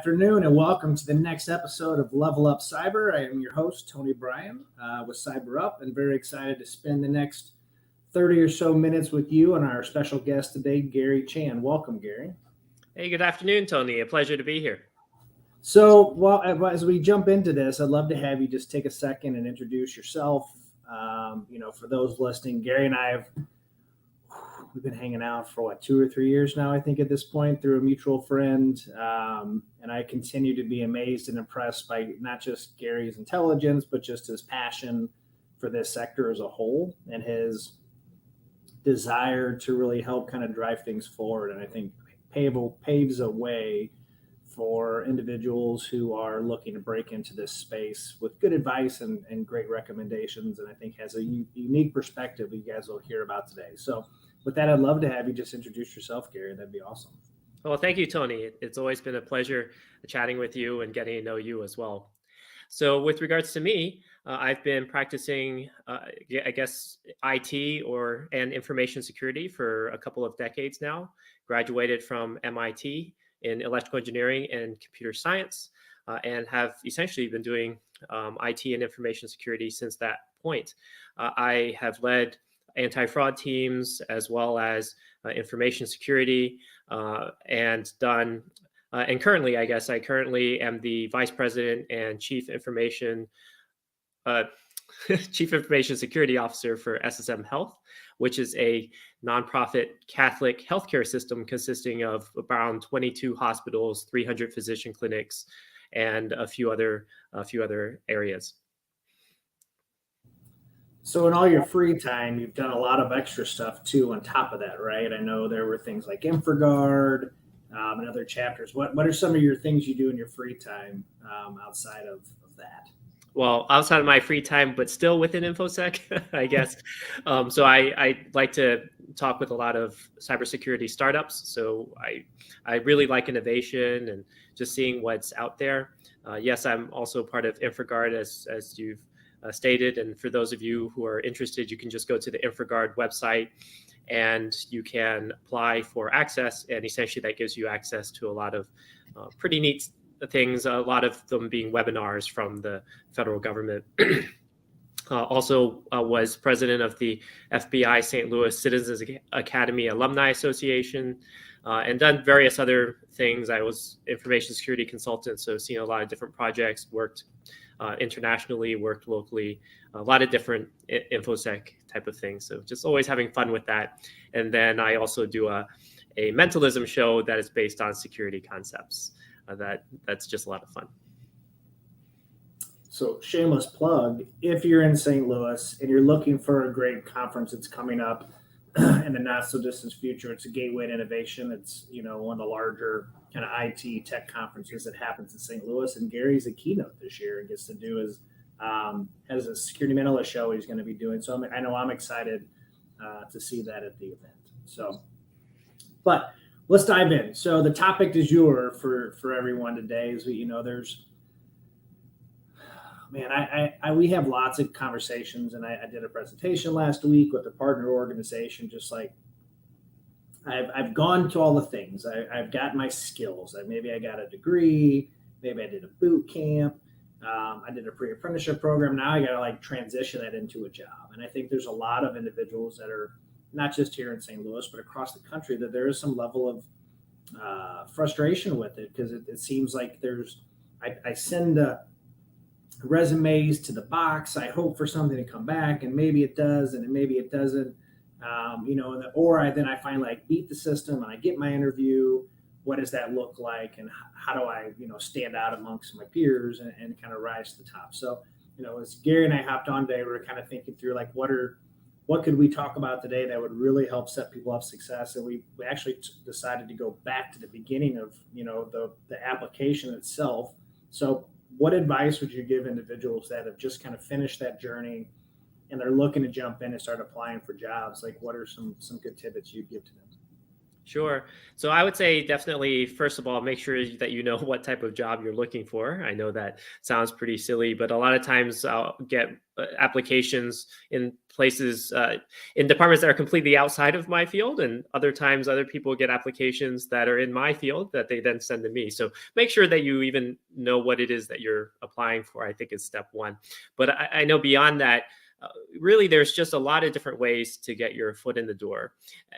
afternoon and welcome to the next episode of LevelUp Cyber. I am your host, Tony Bryan with CyberUp, and very excited to spend the next 30 or so minutes with you and our special guest today, Gary Chan. Welcome, Gary. Hey, good afternoon, Tony. A pleasure to be here. So, as we jump into this, I'd love to have you just take a second and introduce yourself. For those listening, Gary and I we've been hanging out for 2 or 3 years now, I think at this point, through a mutual friend. And I continue to be amazed and impressed by not just Gary's intelligence, but just his passion for this sector as a whole and his desire to really help kind of drive things forward. And I think paves a way for individuals who are looking to break into this space with good advice and great recommendations. And I think has a unique perspective you guys will hear about today. So with that, I'd love to have you just introduce yourself, Gary. That'd be awesome. Well, thank you, Tony. It's always been a pleasure chatting with you and getting to know you as well. So with regards to me, I've been practicing, IT and information security for a couple of decades now. Graduated from MIT in electrical engineering and computer science, and have essentially been doing IT and information security since that point. I have led anti-fraud teams as well as information security, and done. And currently, I currently am the vice president and chief information security officer for SSM Health, which is a nonprofit Catholic healthcare system consisting of around 22 hospitals, 300 physician clinics, and a few other areas. So in all your free time, you've done a lot of extra stuff too on top of that, right? I know there were things like InfraGard and other chapters. What are some of your things you do in your free time outside of that? Well, outside of my free time, but still within infosec, I guess. So I like to talk with a lot of cybersecurity startups. So I really like innovation and just seeing what's out there. Yes, I'm also part of InfraGard, as you've stated. And for those of you who are interested, you can just go to the InfraGard website and you can apply for access. And essentially that gives you access to a lot of pretty neat things, a lot of them being webinars from the federal government. Also was president of the FBI St. Louis Citizens Academy Alumni Association, and done various other things. I was information security consultant, so seen a lot of different projects, worked internationally, worked locally, a lot of different infosec type of things. So just always having fun with that. And then I also do a mentalism show that is based on security concepts. That's just a lot of fun. So shameless plug, if you're in St. Louis and you're looking for a great conference that's coming up in the not so distant future, it's a Gateway to Innovation. It's, one of the larger kind of IT tech conferences that happens in St. Louis. And Gary's a keynote this year and gets to do has a security mentalist show he's going to be doing. So I know I'm excited to see that at the event. So, but let's dive in. So the topic du jour for everyone today is, we have lots of conversations, and I did a presentation last week with a partner organization, just like I've gone to all the things. I've got my skills. Maybe I got a degree, maybe I did a boot camp, I did a pre-apprenticeship program. Now I got to transition that into a job. And I think there's a lot of individuals that are not just here in St. Louis, but across the country, that there is some level of frustration with it, because it seems like I send resumes to the box. I hope for something to come back, and maybe it does, and maybe it doesn't. Then I finally beat the system and I get my interview. What does that look like, and how do I, stand out amongst my peers and kind of rise to the top? So, as Gary and I hopped on today, we were kind of thinking through what could we talk about today that would really help set people up for success? And we actually decided to go back to the beginning of, the application itself. So what advice would you give individuals that have just kind of finished that journey and they're looking to jump in and start applying for jobs? Like, what are some good tidbits you'd give to them? Sure. So I would say definitely, first of all, make sure that you know what type of job you're looking for. I know that sounds pretty silly, but a lot of times I'll get applications in places, in departments that are completely outside of my field. And other times, other people get applications that are in my field that they then send to me. So make sure that you even know what it is that you're applying for, I think is step one. But I know beyond that, uh, really, there's just a lot of different ways to get your foot in the door.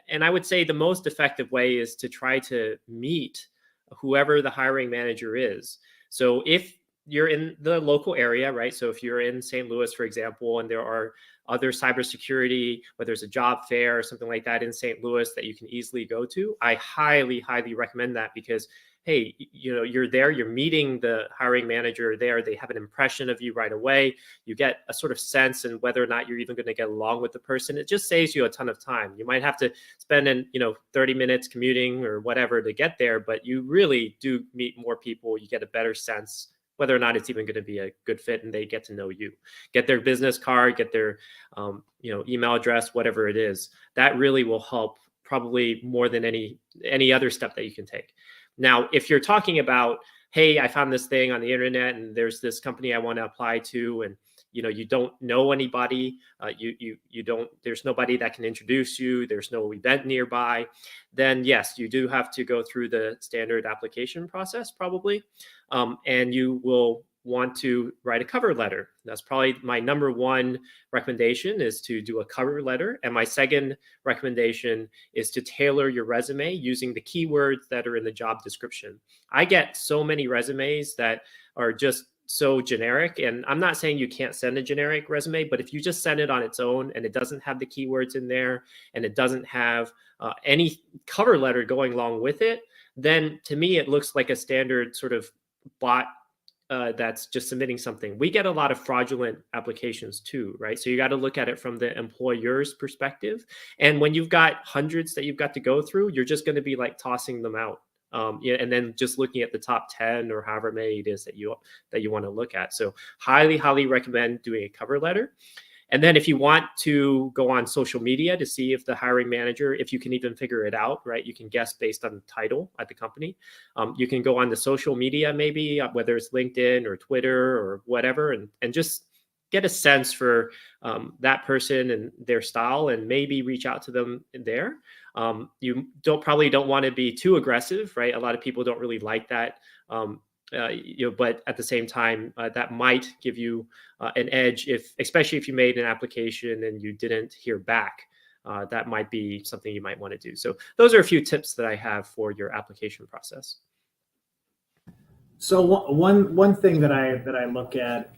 And I would say the most effective way is to try to meet whoever the hiring manager is. So if you're in the local area, right? So if you're in St. Louis, for example, and there are other cybersecurity, whether there's a job fair or something like that in St. Louis that you can easily go to, I highly, highly recommend that because hey, you're there, you're meeting the hiring manager there. They have an impression of you right away. You get a sort of sense in whether or not you're even going to get along with the person. It just saves you a ton of time. You might have to spend 30 minutes commuting or whatever to get there, but you really do meet more people. You get a better sense whether or not it's even going to be a good fit, and they get to know you. Get their business card, get their email address, whatever it is. That really will help probably more than any other step that you can take. Now, if you're talking about, hey, I found this thing on the internet and there's this company I want to apply to, and you don't know anybody, you don't, there's nobody that can introduce you, there's no event nearby, then yes, you do have to go through the standard application process probably, and you will want to write a cover letter. That's probably my number one recommendation, is to do a cover letter. And my second recommendation is to tailor your resume using the keywords that are in the job description. I get so many resumes that are just so generic, and I'm not saying you can't send a generic resume, but if you just send it on its own and it doesn't have the keywords in there and it doesn't have any cover letter going along with it, then to me it looks like a standard sort of bot that's just submitting something. We get a lot of fraudulent applications too, right? So you got to look at it from the employer's perspective. And when you've got hundreds that you've got to go through, you're just going to be like tossing them out. And then just looking at the top 10 or however many it is that you want to look at. So highly, highly recommend doing a cover letter. And then if you want to go on social media to see if the hiring manager, if you can even figure it out, right? You can guess based on the title at the company. You can go on the social media, maybe whether it's LinkedIn or Twitter or whatever, and just get a sense for that person and their style, and maybe reach out to them there. You probably don't want to be too aggressive, right? A lot of people don't really like that. But at the same time, that might give you an edge, especially if you made an application and you didn't hear back. That might be something you might want to do. So those are a few tips that I have for your application process. So one thing that I look at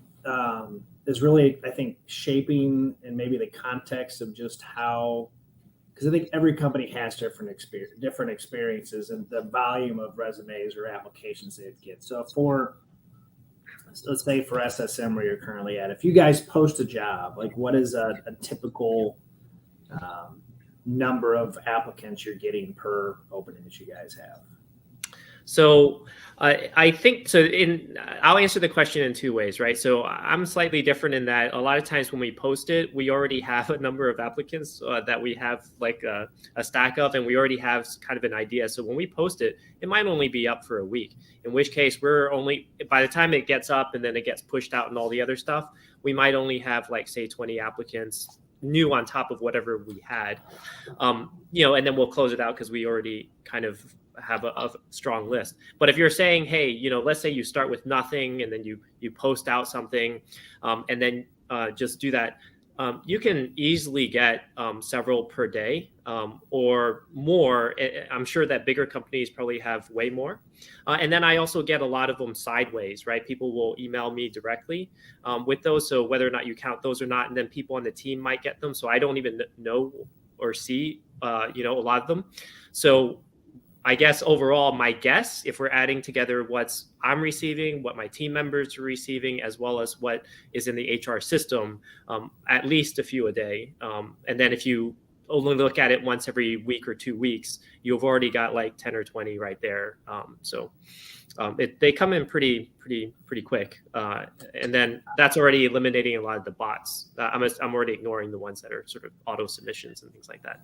is really, I think, shaping and maybe the context of just how, because I think every company has different experiences and the volume of resumes or applications they get. So let's say for SSM where you're currently at, if you guys post a job, like what is a typical number of applicants you're getting per opening that you guys have? So I think so. I'll answer the question in two ways, right? So I'm slightly different in that a lot of times when we post it, we already have a number of applicants that we have like a stack of, and we already have kind of an idea. So when we post it, it might only be up for a week, in which case we're only, by the time it gets up and then it gets pushed out and all the other stuff, we might only have like, say, 20 applicants new on top of whatever we had, and then we'll close it out because we already kind of have a strong list. But if you're saying, hey, let's say you start with nothing and then you post out something, and then just do that, you can easily get several per day or more. I'm sure that bigger companies probably have way more. And then I also get a lot of them sideways, right? People will email me directly with those. So whether or not you count those or not, and then people on the team might get them. So I don't even know or see, a lot of them. So I guess overall, my guess, if we're adding together what I'm receiving, what my team members are receiving, as well as what is in the HR system, at least a few a day. And then if you only look at it once every week or 2 weeks, you've already got like 10 or 20 right there. They come in pretty quick, and then that's already eliminating a lot of the bots. I'm already ignoring the ones that are sort of auto submissions and things like that.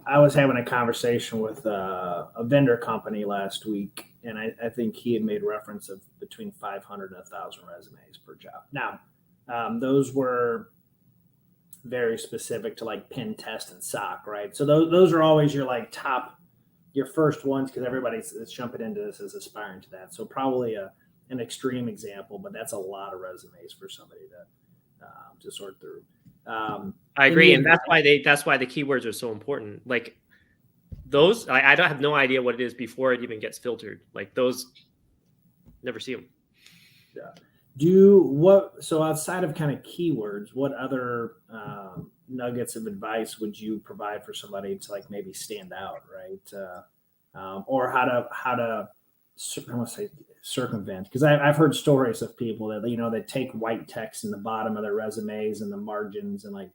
I was having a conversation with a vendor company last week, and I think he had made reference of between 500 and 1,000 resumes per job. Now, those were very specific to like pen test and SOC, right? So those are always your like your first ones, because everybody's jumping into this as aspiring to that. So probably an extreme example, but that's a lot of resumes for somebody to sort through. I agree, and that's why the keywords are so important. Like those, I don't have no idea what it is before it even gets filtered. Like those, never see them. Yeah. So outside of kind of keywords, what other nuggets of advice would you provide for somebody to like maybe stand out, right? Or how to I want to say circumvent, because I've heard stories of people that they take white text in the bottom of their resumes and the margins and like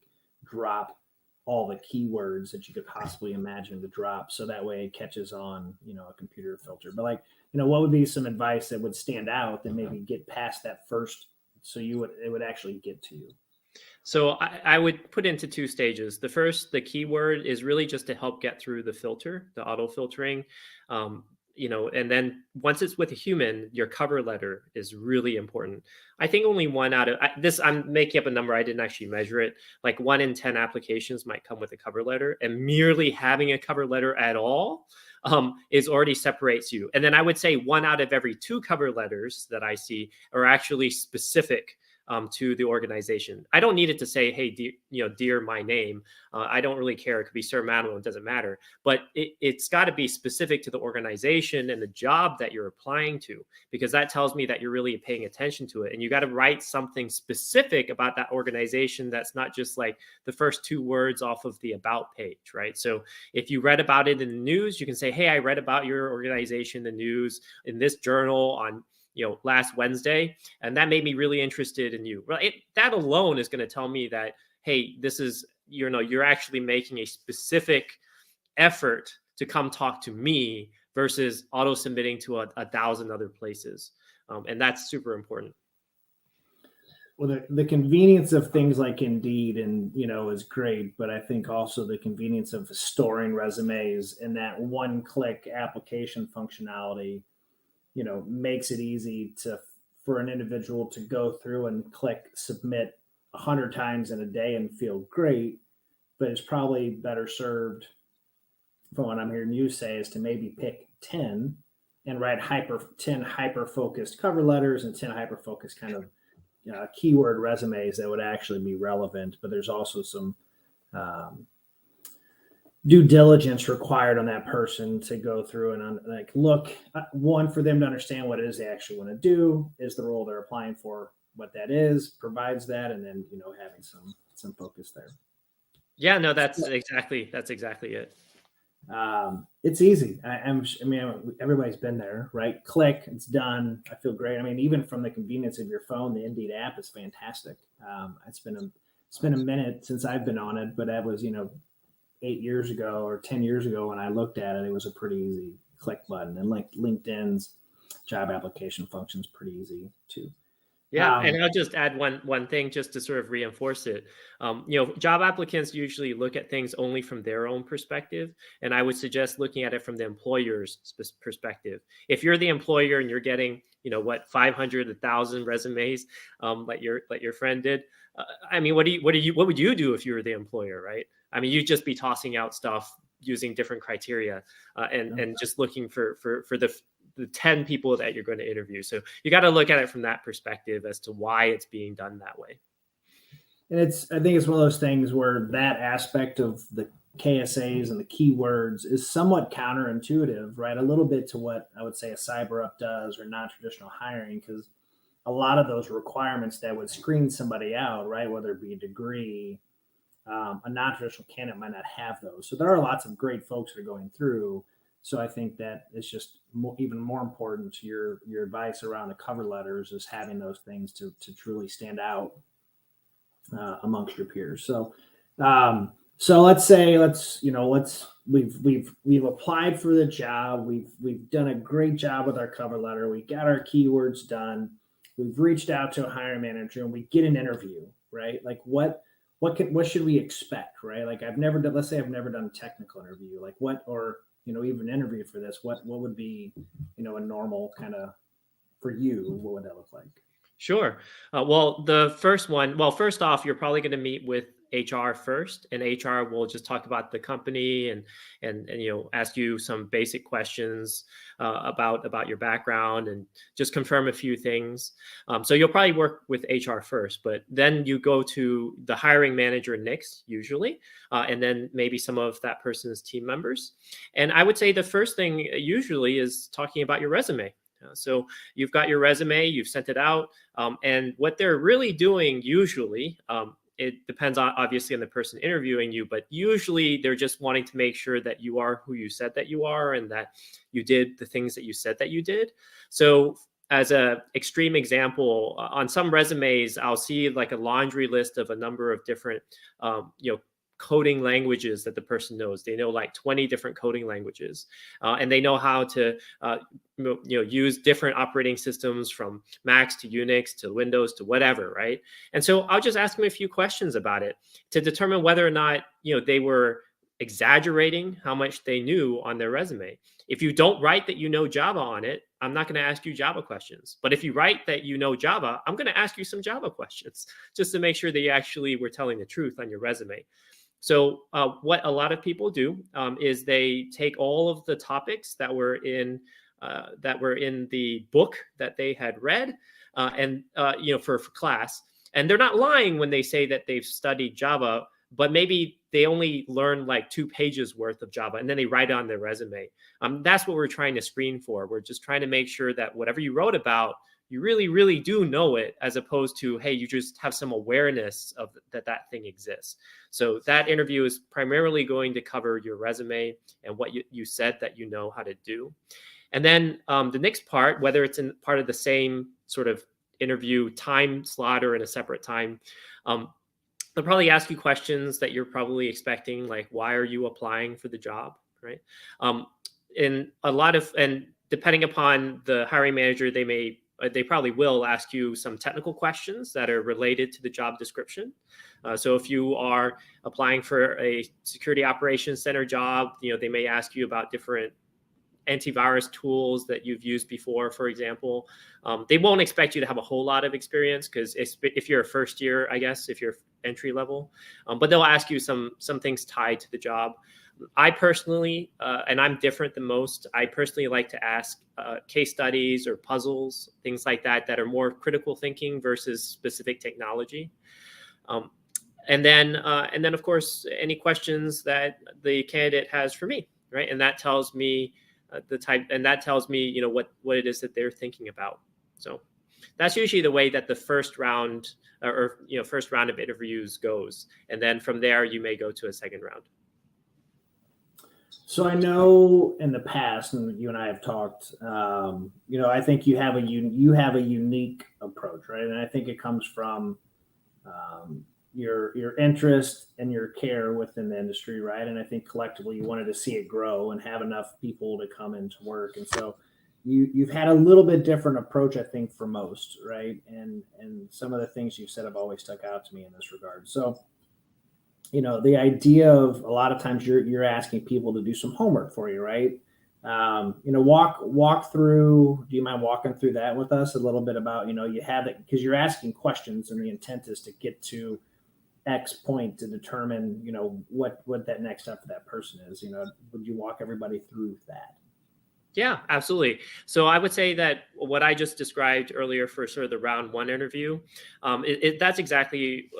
drop all the keywords that you could possibly imagine to drop, so that way it catches on a computer filter. But like what would be some advice that would stand out that maybe get past that first, so it would actually get to you? So I would put into 2 stages. The first, the keyword, is really just to help get through the filter, the auto filtering. And then once it's with a human, your cover letter is really important. I think only one out of this, I'm making up a number, I didn't actually measure it. Like 1 in 10 applications might come with a cover letter, and merely having a cover letter at all is already separates you. And then I would say 1 out of every 2 cover letters that I see are actually specific to the organization. I don't need it to say, "Hey, dear my name." I don't really care. It could be Sir Manuel. It doesn't matter. But it's got to be specific to the organization and the job that you're applying to, because that tells me that you're really paying attention to it. And you got to write something specific about that organization that's not just like the first 2 words off of the about page, right? So if you read about it in the news, you can say, "Hey, I read about your organization, the news, in this journal on last Wednesday, and that made me really interested in you." Well, that alone is going to tell me that, hey, this is, you're actually making a specific effort to come talk to me versus auto submitting to 1,000 other places. And that's super important. Well, the convenience of things like Indeed and is great, but I think also the convenience of storing resumes and that one-click application functionality makes it easy for an individual to go through and click submit 100 times in a day and feel great. But it's probably better served, from what I'm hearing you say, is to maybe pick 10 and write 10 hyper-focused cover letters and 10 hyper-focused kind of keyword resumes that would actually be relevant. But there's also some due diligence required on that person to go through and look, one, for them to understand what it is they actually want to do. Is the role they're applying for what that is, provides that, and then having some focus there. Yeah, no, that's exactly it. It's easy. I mean, everybody's been there, right? Click, it's done. I feel great. I mean, even from the convenience of your phone, the Indeed app is fantastic. It's been a minute since I've been on it, but that was 8 years ago or 10 years ago when I looked at it. It was a pretty easy click button, and like LinkedIn's job application function is pretty easy too. Yeah, and I'll just add one thing just to sort of reinforce it. Job applicants usually look at things only from their own perspective, and I would suggest looking at it from the employer's perspective. If you're the employer and you're getting 500, 1,000 resumes, like your friend did, I mean, what would you do if you were the employer, right? I mean, you'd just be tossing out stuff using different criteria and just looking for the 10 people that you're going to interview. So you got to look at it from that perspective as to why it's being done that way. And I think it's one of those things where that aspect of the KSAs and the keywords is somewhat counterintuitive, right? A little bit to what I would say a CyberUp does or non-traditional hiring, because a lot of those requirements that would screen somebody out, right? Whether it be a degree, a non-traditional candidate might not have those. So there are lots of great folks that are going through. So I think that it's just even more important to your advice around the cover letters is having those things to truly stand out amongst your peers. So So we've applied for the job. We've done a great job with our cover letter. We got our keywords done. We've reached out to a hiring manager and we get an interview, right? Like what should we expect, right? Like let's say I've never done a technical interview. Like what, or even interview for this, what would be, a normal kind of, for you, what would that look like? Sure. Well, the first one, well, first off, you're probably going to meet with HR first, and HR will just talk about the company and ask you some basic questions about your background and just confirm a few things. So you'll probably work with HR first, but then you go to the hiring manager next, usually, and then maybe some of that person's team members. And I would say the first thing usually is talking about your resume. So you've got your resume, you've sent it out. And what they're really doing usually, it depends on obviously on the person interviewing you, but usually they're just wanting to make sure that you are who you said that you are and that you did the things that you said that you did. So as a extreme example, on some resumes, I'll see like a laundry list of a number of different, coding languages that the person knows. They know like 20 different coding languages, and they know how to use different operating systems from Macs to Unix to Windows to whatever, right? And so I'll just ask them a few questions about it to determine whether or not they were exaggerating how much they knew on their resume. If you don't write that you know Java on it, I'm not going to ask you Java questions. But if you write that you know Java, I'm going to ask you some Java questions just to make sure that you actually were telling the truth on your resume. So what a lot of people do is they take all of the topics that were in the book that they had read, and for class, and they're not lying when they say that they've studied Java, but maybe they only learn like 2 pages worth of Java, and then they write it on their resume. That's what we're trying to screen for. We're just trying to make sure that whatever you wrote about, you really, really do know it, as opposed to, hey, you just have some awareness of that thing exists. So that interview is primarily going to cover your resume and what you said that you know how to do. And then the next part, whether it's in part of the same sort of interview time slot or in a separate time, they'll probably ask you questions that you're probably expecting, like, why are you applying for the job, right? And depending upon the hiring manager, they probably will ask you some technical questions that are related to the job description. So if you are applying for a security operations center job, they may ask you about different antivirus tools that you've used before, for example. They won't expect you to have a whole lot of experience, because if you're a first year, I guess, if you're entry level, but they'll ask you some things tied to the job. I personally, and I'm different than most, I personally like to ask case studies or puzzles, things like that are more critical thinking versus specific technology. And then, of course, any questions that the candidate has for me, right? And that tells me what it is that they're thinking about. So that's usually the way that the first round first round of interviews goes. And then from there, you may go to a second round. So I know in the past, and you and I have talked, I think you have a unique approach, right? And I think it comes from your interest and your care within the industry, right? And I think collectively you wanted to see it grow and have enough people to come into work. And so you've had a little bit different approach, I think, for most, right? And some of the things you've said have always stuck out to me in this regard. So the idea of a lot of times you're asking people to do some homework for you, right? Walk through. Do you mind walking through that with us a little bit about, you have it because you're asking questions and the intent is to get to X point to determine, what that next step for that person is. Would you walk everybody through that? Yeah, absolutely. So I would say that what I just described earlier for sort of the round one interview, that's exactly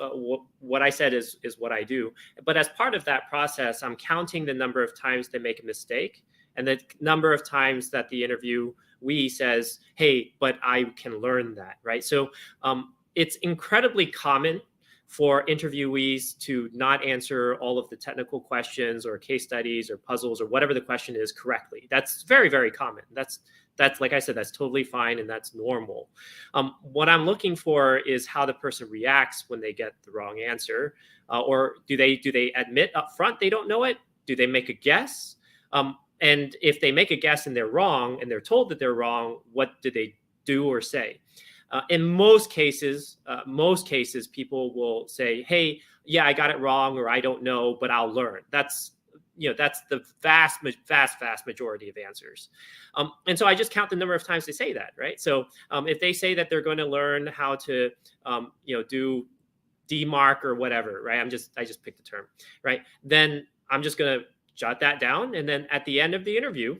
what I said is what I do. But as part of that process, I'm counting the number of times they make a mistake and the number of times that the interviewee says, hey, but I can learn that, right? So it's incredibly common for interviewees to not answer all of the technical questions or case studies or puzzles or whatever the question is correctly. That's very, very common. That's that's, like I said, that's totally fine and that's normal. What I'm looking for is how the person reacts when they get the wrong answer, or do they admit up front they don't know it? Do they make a guess? And if they make a guess and they're wrong, and they're told that they're wrong, what do they do or say? In most cases, people will say, "Hey, yeah, I got it wrong," or "I don't know, but I'll learn." That's the vast majority of answers. And so I just count the number of times they say that, right? So if they say that they're going to learn how to, do DMARC or whatever, right? I just picked the term, right? Then I'm just going to jot that down. And then at the end of the interview,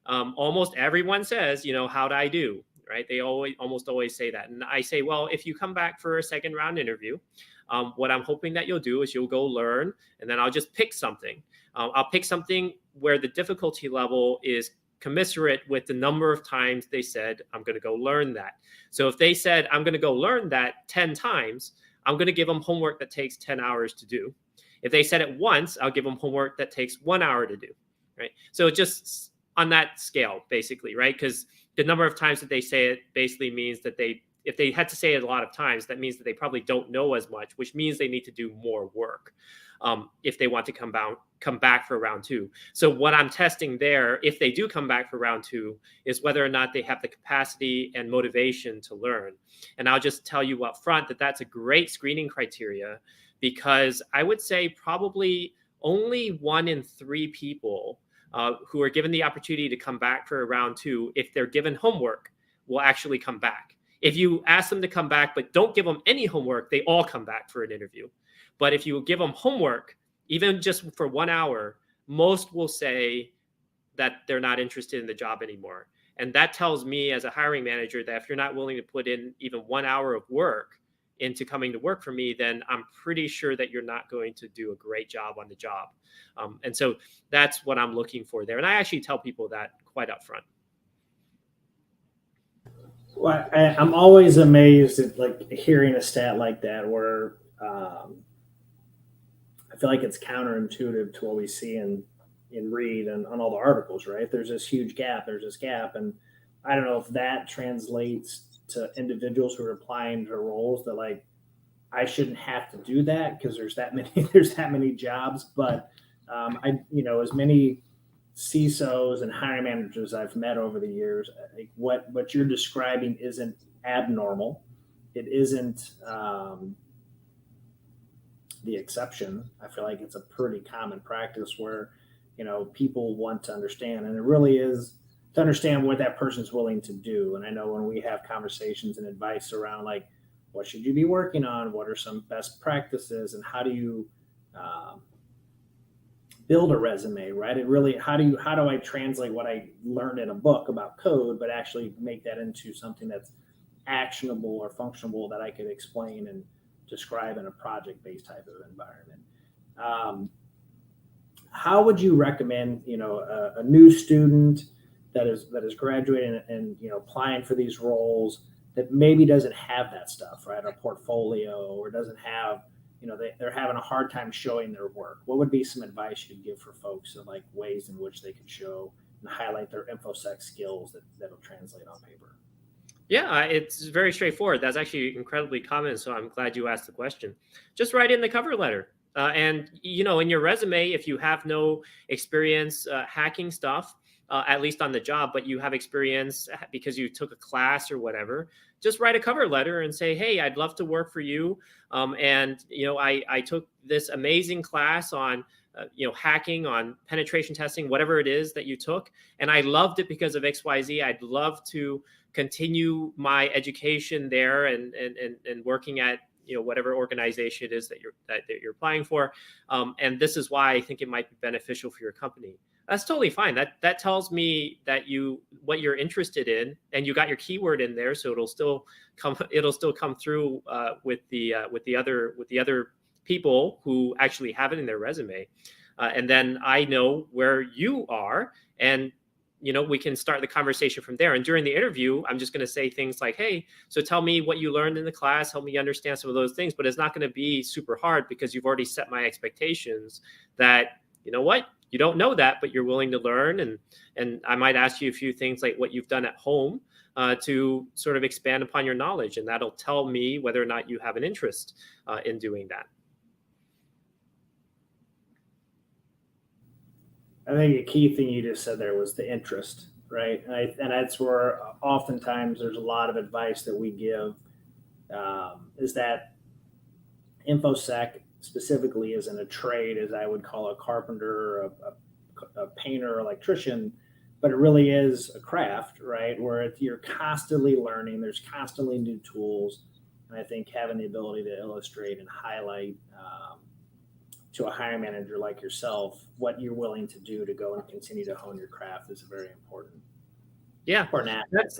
almost everyone says, how'd I do? Right? They almost always say that. And I say, well, if you come back for a second round interview, what I'm hoping that you'll do is you'll go learn, and then I'll just pick something. I'll pick something where the difficulty level is commensurate with the number of times they said, I'm going to go learn that. So if they said, I'm going to go learn that 10 times, I'm going to give them homework that takes 10 hours to do. If they said it once, I'll give them homework that takes 1 hour to do, right? So just on that scale, basically, right? Because the number of times that they say it basically means that if they had to say it a lot of times, that means that they probably don't know as much, which means they need to do more work if they want to come back for round 2. So what I'm testing there, if they do come back for round 2, is whether or not they have the capacity and motivation to learn. And I'll just tell you up front that that's a great screening criteria, because I would say probably only 1 in 3 people who are given the opportunity to come back for a round 2, if they're given homework, will actually come back. If you ask them to come back, but don't give them any homework, they all come back for an interview. But if you give them homework, even just for 1 hour, most will say that they're not interested in the job anymore. And that tells me as a hiring manager that if you're not willing to put in even 1 hour of work into coming to work for me, then I'm pretty sure that you're not going to do a great job on the job. And so that's what I'm looking for there. And I actually tell people that quite upfront. Well, I'm always amazed at hearing a stat like that, where I feel like it's counterintuitive to what we see and read and on all the articles, right? There's this huge gap. There's this gap. And I don't know if that translates to individuals who are applying to roles that I shouldn't have to do that because there's that many jobs. But as many CISOs and hiring managers I've met over the years, what you're describing isn't abnormal. It isn't the exception. I feel like it's a pretty common practice where people want to understand, and it really is to understand what that person's willing to do. And I know when we have conversations and advice around what should you be working on, what are some best practices, and how do you build a resume, right? It really, how do I translate what I learned in a book about code, but actually make that into something that's actionable or functional that I could explain and describe in a project-based type of environment. How would you recommend, a new student that is graduating and applying for these roles that maybe doesn't have that stuff, right? A portfolio, or doesn't have, they're having a hard time showing their work. What would be some advice you'd give for folks of ways in which they could show and highlight their infosec skills that'll translate on paper? Yeah, it's very straightforward. That's actually incredibly common. So I'm glad you asked the question. Just write in the cover letter. And in your resume, if you have no experience hacking stuff, at least on the job, but you have experience because you took a class or whatever, just write a cover letter and say, hey, I'd love to work for you. And I took this amazing class on hacking, on penetration testing, whatever it is that you took, and I loved it because of XYZ. I'd love to continue my education there and working at whatever organization it is that you're applying for, and this is why I think it might be beneficial for your company. That's totally fine. That tells me that what you're interested in, and you got your keyword in there, so it'll still come through with the other people who actually have it in their resume, and then I know where you are, and we can start the conversation from there. And during the interview, I'm just going to say things like, hey, so tell me what you learned in the class, help me understand some of those things. But it's not going to be super hard because you've already set my expectations that, you don't know that, but you're willing to learn. And I might ask you a few things like what you've done at home to sort of expand upon your knowledge. And that'll tell me whether or not you have an interest in doing that. I think a key thing you just said there was the interest, right? And that's where oftentimes there's a lot of advice that we give, is that infosec specifically isn't a trade, as I would call a carpenter, a painter, or electrician, but it really is a craft, right? Where you're constantly learning, there's constantly new tools. And I think having the ability to illustrate and highlight to a hiring manager like yourself what you're willing to do to go and continue to hone your craft is very important. Yeah,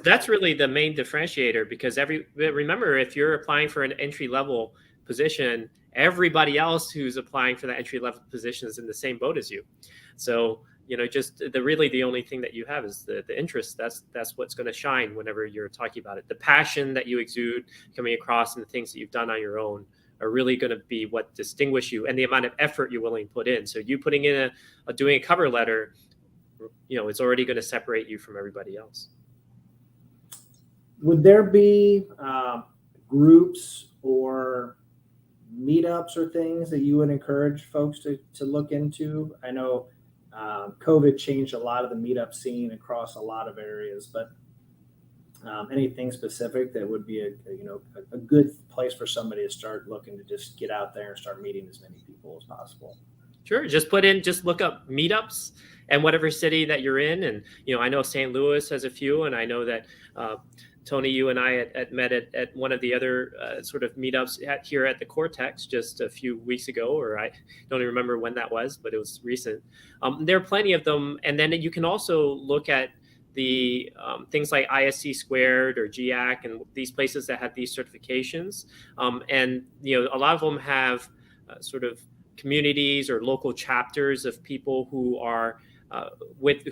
that's really the main differentiator, because remember, if you're applying for an entry level position, everybody else who's applying for that entry level position is in the same boat as you. So just the only thing that you have is the interest. That's what's going to shine whenever you're talking about it. The passion that you exude coming across and the things that you've done on your own are really going to be what distinguish you, and the amount of effort you're willing to put in. So you putting in doing a cover letter, it's already going to separate you from everybody else. Would there be groups or meetups or things that you would encourage folks to look into? I know COVID changed a lot of the meetup scene across a lot of areas, but anything specific that would be a good place for somebody to start looking to just get out there and start meeting as many people as possible? Sure. Just look up meetups and whatever city that you're in. And, I know St. Louis has a few, and I know that Tony, you and I met at one of the other sort of meetups here at the Cortex just a few weeks ago, or I don't even remember when that was, but it was recent. There are plenty of them. And then you can also look at the things like ISC Squared or GIAC and these places that have these certifications. And, a lot of them have sort of communities or local chapters of people who are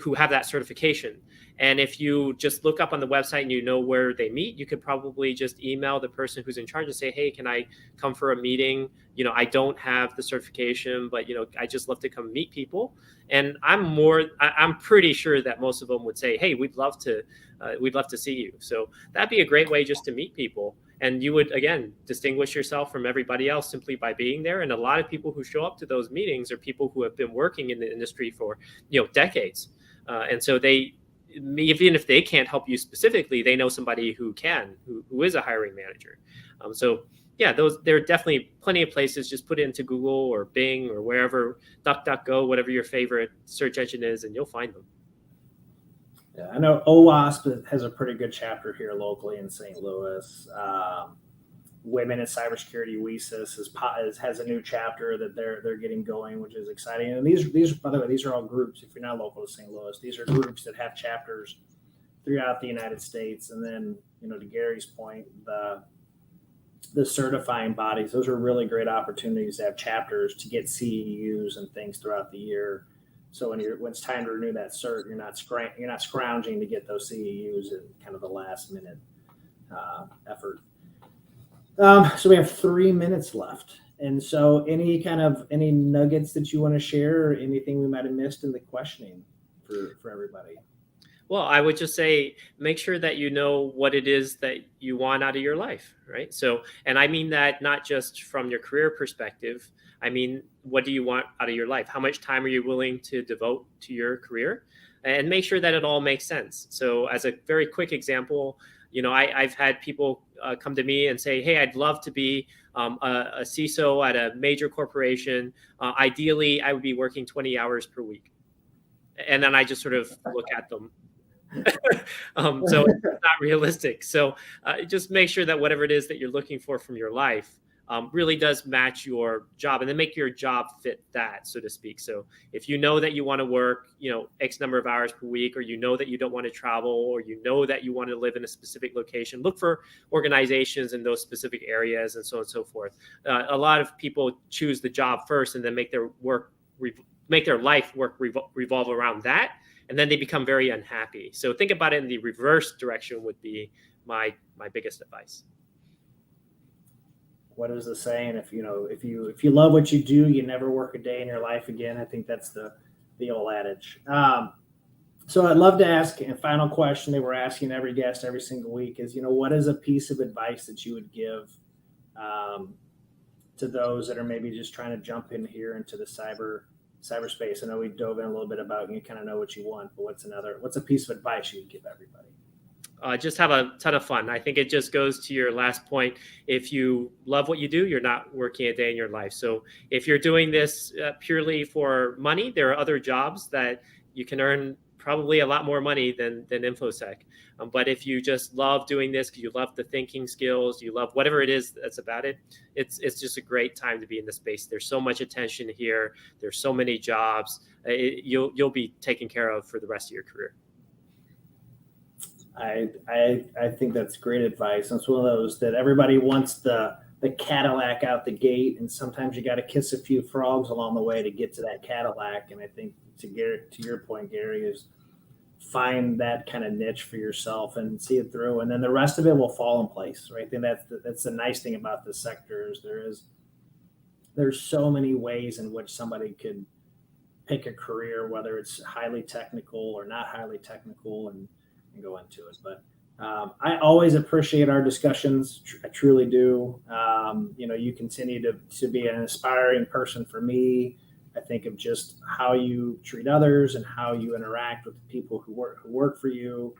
who have that certification. And if you just look up on the website and you know where they meet, you could probably just email the person who's in charge and say, hey, can I come for a meeting? I don't have the certification, but, I just love to come meet people. And I'm pretty sure that most of them would say, hey, we'd love to see you. So that'd be a great way just to meet people. And you would, again, distinguish yourself from everybody else simply by being there. And a lot of people who show up to those meetings are people who have been working in the industry for, decades. And so even if they can't help you specifically, they know somebody who can, who is a hiring manager. So yeah, there are definitely plenty of places. Just put it into Google or Bing or wherever, DuckDuckGo, whatever your favorite search engine is, and you'll find them. Yeah, I know OWASP has a pretty good chapter here locally in St. Louis. Women in Cybersecurity WESIS has a new chapter that they're getting going, which is exciting. And these by the way, these are all groups. If you're not local to St. Louis, these are groups that have chapters throughout the United States. And then, to Gary's point, the certifying bodies, those are really great opportunities to have chapters to get CEUs and things throughout the year. So when it's time to renew that cert, you're not scrounging to get those CEUs in kind of the last minute effort. So we have 3 minutes left. And so any nuggets that you want to share, or anything we might have missed in the questioning for everybody? Well, I would just say, make sure that you know what it is that you want out of your life, right? So, and I mean that not just from your career perspective. I mean, what do you want out of your life? How much time are you willing to devote to your career? And make sure that it all makes sense. So as a very quick example, I've had people come to me and say, hey, I'd love to be a CISO at a major corporation. Ideally, I would be working 20 hours per week. And then I just sort of look at them. So it's not realistic. So just make sure that whatever it is that you're looking for from your life really does match your job, and then make your job fit that, so to speak. So if you know that you want to work, X number of hours per week, or that you don't want to travel, or that you want to live in a specific location, look for organizations in those specific areas, and so on and so forth. A lot of people choose the job first and then make their life work revolve around that, and then they become very unhappy. So think about it in the reverse direction would be my biggest advice. What is the saying? If you love what you do, you never work a day in your life again. I think that's the the old adage. So I'd love to ask a final question that we're asking every guest every single week is, what is a piece of advice that you would give to those that are maybe just trying to jump in here into the cyberspace? I know we dove in a little bit about, you kind of know what you want, but what's a piece of advice you would give everybody? Just have a ton of fun. I think it just goes to your last point. If you love what you do, you're not working a day in your life. So if you're doing this purely for money, there are other jobs that you can earn probably a lot more money than infosec. But if you just love doing this because you love the thinking skills, you love whatever it is that's about it, it's just a great time to be in the space. There's so much attention here. There's so many jobs. You'll be taken care of for the rest of your career. I think that's great advice. It's one of those that everybody wants the Cadillac out the gate, and sometimes you got to kiss a few frogs along the way to get to that Cadillac. And I think to your point, Gary, is find that kind of niche for yourself and see it through, and then the rest of it will fall in place, right? And that's the nice thing about this sector is there's so many ways in which somebody could pick a career, whether it's highly technical or not highly technical, and go into it. But I always appreciate our discussions. I truly do. You continue to be an inspiring person for me. I think of just how you treat others and how you interact with the people who work for you.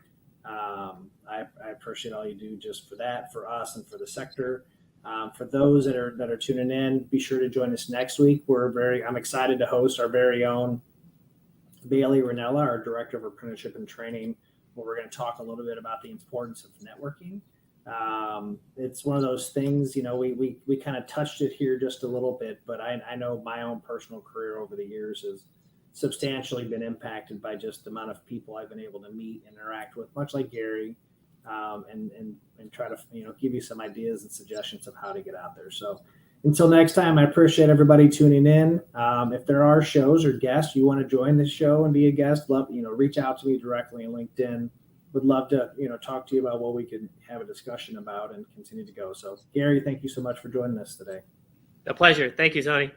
I appreciate all you do just for that, for us, and for the sector. For those that are tuning in, be sure to join us next week. I'm excited to host our very own Bailey Ranella, our Director of Apprenticeship and Training, where we're going to talk a little bit about the importance of networking. It's one of those things, we kind of touched it here just a little bit, but I know my own personal career over the years has substantially been impacted by just the amount of people I've been able to meet and interact with, much like Gary, and try to, give you some ideas and suggestions of how to get out there. So until next time, I appreciate everybody tuning in. If there are shows or guests you want to join the show and be a guest, reach out to me directly on LinkedIn. Would love to, talk to you about what we could have a discussion about and continue to go. So, Gary, thank you so much for joining us today. A pleasure. Thank you, Tony.